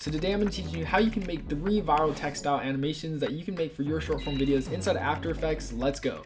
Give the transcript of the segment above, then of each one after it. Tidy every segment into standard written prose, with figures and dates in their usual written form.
So today I'm going to teach you how you can make 3 viral text style animations that you can make for your short form videos inside After Effects. Let's go.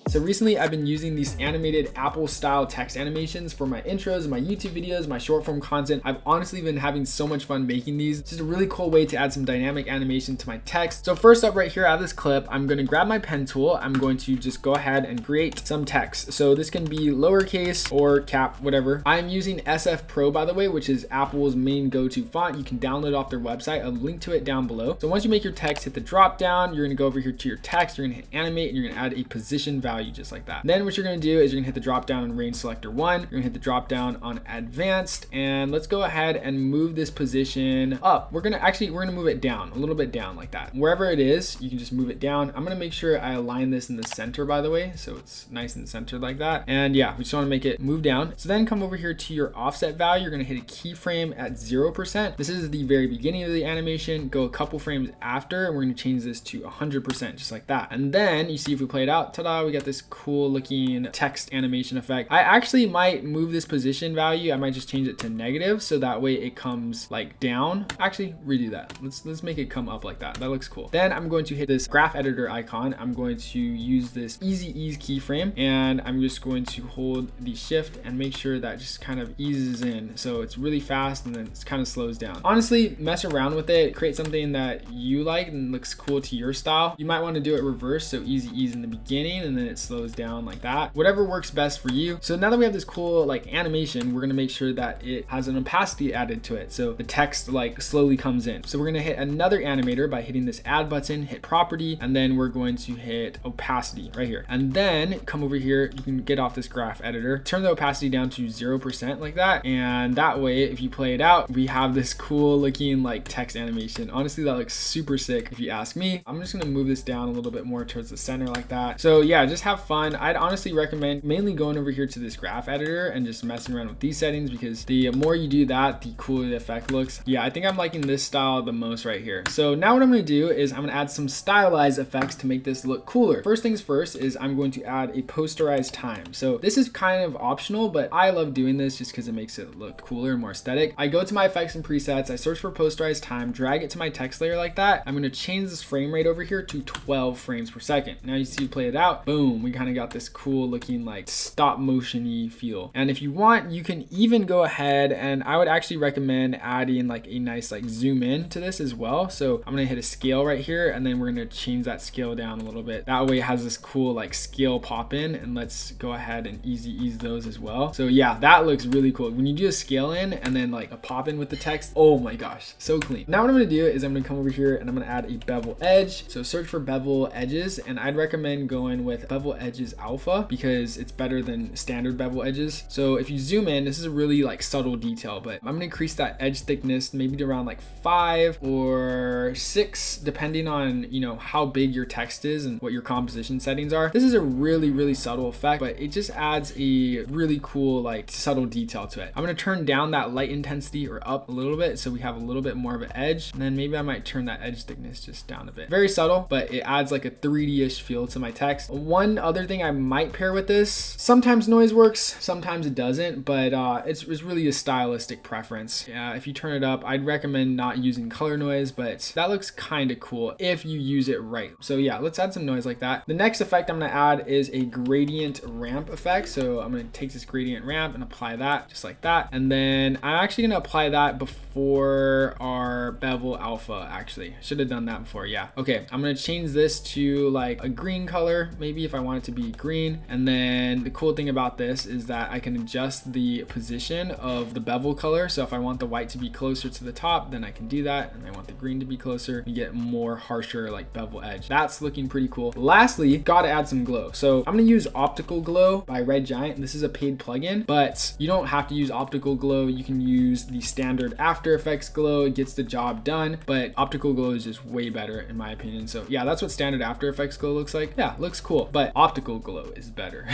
So recently I've been using these animated Apple style text animations for my intros, my YouTube videos, my short form content. I've honestly been having so much fun making these. It's just a really cool way to add some dynamic animation to my text. So first up right here out of this clip, I'm going to grab my pen tool. I'm going to just go ahead and create some text. So this can be lowercase or cap, whatever. I'm using SF Pro, by the way, which is Apple's main go-to font. You can download off their website. I'll link to it down below. So once you make your text, hit the drop down. You're going to go over here to your text. You're going to hit animate and you're going to add a position value just like that. Then what you're going to do is you're going to hit the drop down on range selector 1. You're going to hit the drop down on advanced, and let's go ahead and move this position up. We're going to move it down, a little bit down like that. Wherever it is, you can just move it down. I'm going to make sure I align this in the center, by the way, so it's nice and centered like that. And yeah, we just want to make it move down. So then come over here to your offset value. You're going to hit a keyframe at 0%. This is the very beginning of the animation. Go a couple frames after, and we're going to change this to 100%, just like that. And then you see if we play it out, ta-da, we got this cool looking text animation effect. I actually might move this position value. I might just change it to negative so that way it comes like down. Actually, redo that. Let's make it come up like that. That looks cool. Then I'm going to hit this graph editor icon. I'm going to use this easy ease keyframe, and I'm just going to hold the shift and make sure that just kind of eases in. So it's really fast and then it kind of slows down. Honestly, mess around with it. Create something that you like and looks cool to your style. You might want to do it reverse. So easy ease in the beginning and then it slows down like that. Whatever works best for you. So now that we have this cool like animation, we're going to make sure that it has an opacity added to it. So the text like slowly comes in. So we're going to hit another animator by hitting this add button, hit property, and then we're going to hit opacity right here. And then come over here, you can get off this graph editor, turn the opacity down to 0% like that. And that way, if you play it out, we have this cool looking like text animation. Honestly, that looks super sick if you ask me. I'm just going to move this down a little bit more towards the center like that. So yeah, just have fun. I'd honestly recommend mainly going over here to this graph editor and just messing around with these settings, because the more you do that, the cooler the effect looks. Yeah, I think I'm liking this style the most right here. So now what I'm going to do is I'm going to add some stylized effects to make this look cooler. First things first is I'm going to add a posterized time. So this is kind of optional, but I love doing this just because it makes it look cooler and more aesthetic. I go to my effects and presets, I search for posterized time, drag it to my text layer like that. I'm going to change this frame rate over here to 12 frames per second. Now you see, play it out, boom, we kind of got this cool looking like stop motion-y feel. And if you want, you can even go ahead, and I would actually recommend adding like a nice like zoom in to this as well. So I'm gonna hit a scale right here, and then we're gonna change that scale down a little bit. That way it has this cool like scale pop in, and let's go ahead and easy ease those as well. So yeah, that looks really cool. When you do a scale in and then like a pop in with the text, oh my gosh, so clean. Now what I'm gonna do is I'm gonna come over here and I'm gonna add a bevel edge. So search for bevel edges, and I'd recommend going with bevel edges alpha because it's better than standard bevel edges. So if you zoom in, this is a really like subtle detail, but I'm gonna increase that edge thickness maybe to around like 5 or 6 depending on, you know, how big your text is and what your composition settings are. This is a really subtle effect, but it just adds a really cool like subtle detail to it. I'm gonna turn down that light intensity or up a little bit so we have a little bit more of an edge, and then maybe I might turn that edge thickness just down a bit. Very subtle, but it adds like a 3D-ish feel to my text. One other thing I might pair with this, sometimes noise works, sometimes it doesn't, but it's really a stylistic preference. Yeah, if you turn it up, I'd recommend not using color noise, but that looks kind of cool if you use it right. So yeah, let's add some noise like that. The next effect I'm gonna add is a gradient ramp effect. So I'm gonna take this gradient ramp and apply that just like that. And then I'm actually gonna apply that before our bevel alpha. Actually, should have done that before. Yeah. Okay, I'm gonna change this to like a green color, maybe if I want it to be green. And then the cool thing about this is that I can adjust the position of the bevel color. So if I want the white to be closer to the top, then I can do that. And I want the green to be closer, you get more harsher like bevel edge. That's looking pretty cool. Lastly, gotta add some glow. So I'm gonna use Optical Glow by Red Giant. This is a paid plugin, but you don't have to use Optical Glow. You can use the standard After Effects glow. It gets the job done, but Optical Glow is just way better in my opinion. So yeah, that's what standard After Effects glow looks like. Yeah, looks cool. But but optical glow is better.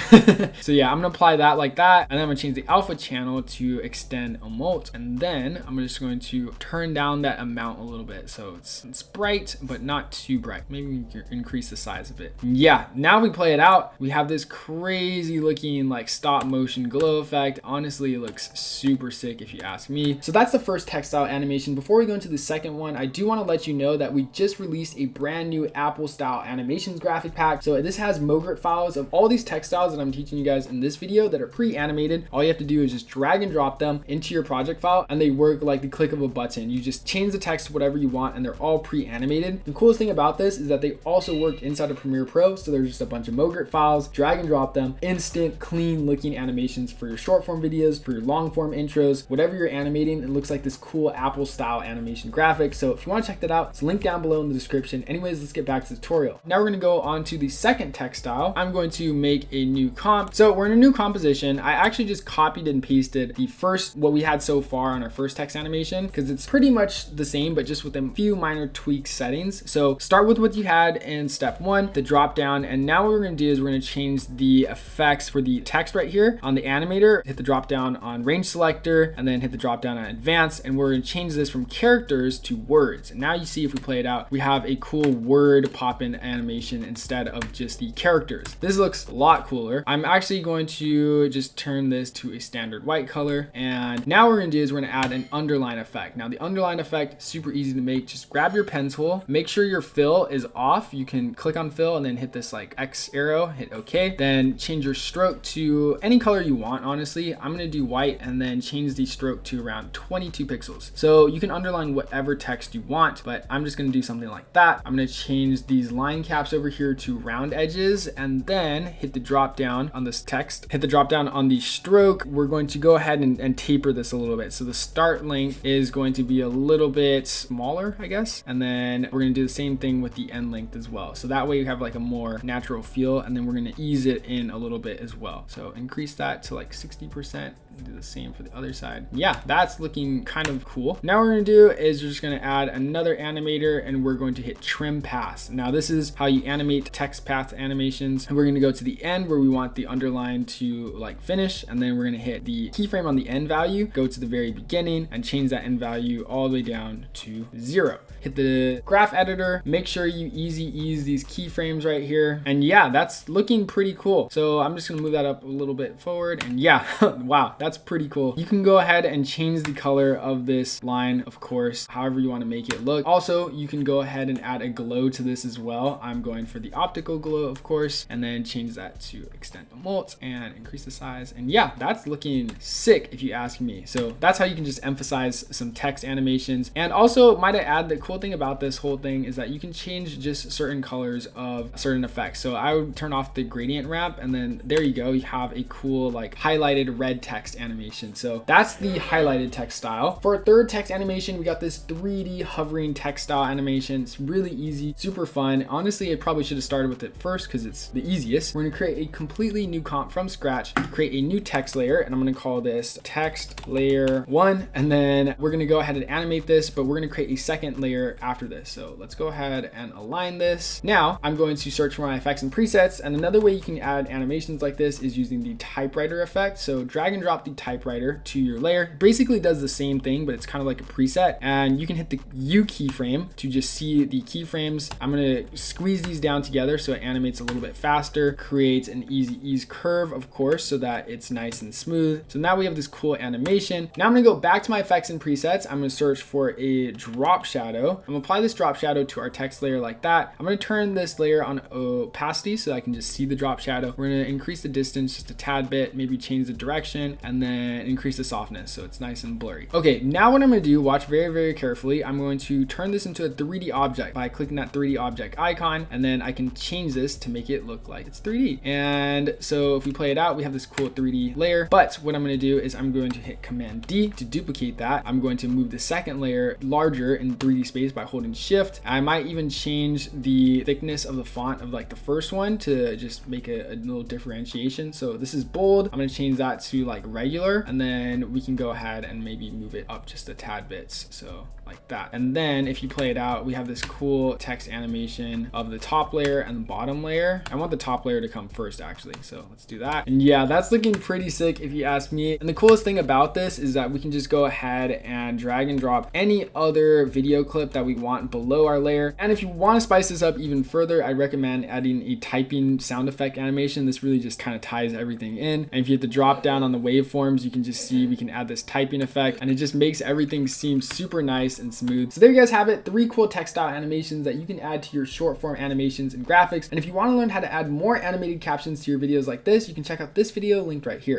So yeah, I'm gonna apply that like that, and then I'm gonna change the alpha channel to extend emote, and then I'm just going to turn down that amount a little bit so it's bright but not too bright. Maybe we can increase the size of it. Yeah, now we play it out, we have this crazy looking like stop motion glow effect. Honestly, it looks super sick if you ask me. So that's the first textile animation. Before we go into the second one, I do want to let you know that we just released a brand new Apple style animations graphic pack. So this has MoGRT files of all these textiles that I'm teaching you guys in this video that are pre-animated. All you have to do is just drag and drop them into your project file, and they work like the click of a button. You just change the text to whatever you want, and they're all pre-animated. The coolest thing about this is that they also work inside of Premiere Pro. So there's just a bunch of MoGRT files, drag and drop them, instant clean looking animations for your short form videos, for your long form intros, whatever you're animating. It looks like this cool Apple style animation graphic. So if you want to check that out, it's linked down below in the description. Anyways, let's get back to the tutorial. Now we're going to go on to the second textile. I'm going to make a new comp. So we're in a new composition. I actually just copied and pasted the first, what we had so far on our first text animation, because it's pretty much the same, but just with a few minor tweaks settings. So start with what you had in step one, the drop down. And now what we're going to do is we're going to change the effects for the text right here on the animator, hit the drop down on range selector, and then hit the drop down on advanced. And we're going to change this from characters to words. And now you see, if we play it out, we have a cool word pop-in animation instead of just the characters. This looks a lot cooler. I'm actually going to just turn this to a standard white color. And now what we're going to do is we're going to add an underline effect. Now the underline effect, super easy to make. Just grab your pen tool, make sure your fill is off. You can click on fill and then hit this like X arrow, hit OK. Then change your stroke to any color you want. Honestly, I'm going to do white and then change the stroke to around 22 pixels. So you can underline whatever text you want, but I'm just going to do something like that. I'm going to change these line caps over here to round edges, and then hit the drop down on this text, hit the drop down on the stroke. We're going to go ahead and taper this a little bit. So the start length is going to be a little bit smaller, I guess. And then we're going to do the same thing with the end length as well. So that way you have like a more natural feel, and then we're going to ease it in a little bit as well. So increase that to like 60%. Do the same for the other side. Yeah, that's looking kind of cool. Now what we're gonna do is we're just gonna add another animator, and we're going to hit trim paths. Now this is how you animate text path animations. And we're gonna go to the end where we want the underline to like finish, and then we're gonna hit the keyframe on the end value, go to the very beginning and change that end value all the way down to 0. Hit the graph editor, make sure you easy ease these keyframes right here. And yeah, that's looking pretty cool. So I'm just gonna move that up a little bit forward, and yeah, wow, that's pretty cool. You can go ahead and change the color of this line, of course, however you want to make it look. Also, you can go ahead and add a glow to this as well. I'm going for the optical glow, of course, and then change that to extend emote and increase the size. And yeah, that's looking sick if you ask me. So that's how you can just emphasize some text animations. And also, might I add, the cool thing about this whole thing is that you can change just certain colors of certain effects. So I would turn off the gradient wrap, and then there you go. You have a cool like highlighted red text animation. So that's the highlighted text style. For a third text animation, we got this 3D hovering text style animation. It's really easy, super fun. Honestly, I probably should have started with it first because it's the easiest. We're going to create a completely new comp from scratch, create a new text layer, and I'm going to call this text layer 1. And then we're going to go ahead and animate this, but we're going to create a second layer after this. So let's go ahead and align this. Now I'm going to search for my effects and presets. And another way you can add animations like this is using the typewriter effect. So drag and drop the typewriter to your layer. Basically does the same thing, but it's kind of like a preset. And you can hit the U keyframe to just see the keyframes. I'm going to squeeze these down together so it animates a little bit faster, creates an easy ease curve, of course, so that it's nice and smooth. So now we have this cool animation. Now I'm going to go back to my effects and presets. I'm going to search for a drop shadow. I'm going to apply this drop shadow to our text layer like that. I'm going to turn this layer on opacity so I can just see the drop shadow. We're going to increase the distance just a tad bit, maybe change the direction, and then increase the softness so it's nice and blurry. Okay, now what I'm going to do, watch very, very carefully. I'm going to turn this into a 3D object by clicking that 3D object icon, and then I can change this to make it look like it's 3D. And so if we play it out, we have this cool 3D layer. But what I'm going to do is I'm going to hit Command D to duplicate that. I'm going to move the second layer larger in 3D space by holding Shift. I might even change the thickness of the font of like the first one to just make a little differentiation. So this is bold. I'm going to change that to like regular, and then we can go ahead and maybe move it up just a tad bits. So like that. And then if you play it out, we have this cool text animation of the top layer and the bottom layer. I want the top layer to come first actually. So let's do that. And yeah, that's looking pretty sick if you ask me. And the coolest thing about this is that we can just go ahead and drag and drop any other video clip that we want below our layer. And if you want to spice this up even further, I recommend adding a typing sound effect animation. This really just kind of ties everything in. And if you hit the drop down on the waveforms, you can just see we can add this typing effect, and it just makes everything seem super nice and smooth. So there you guys have it, 3 cool textile animations that you can add to your short form animations and graphics. And if you want to learn how to add more animated captions to your videos like this, you can check out this video linked right here.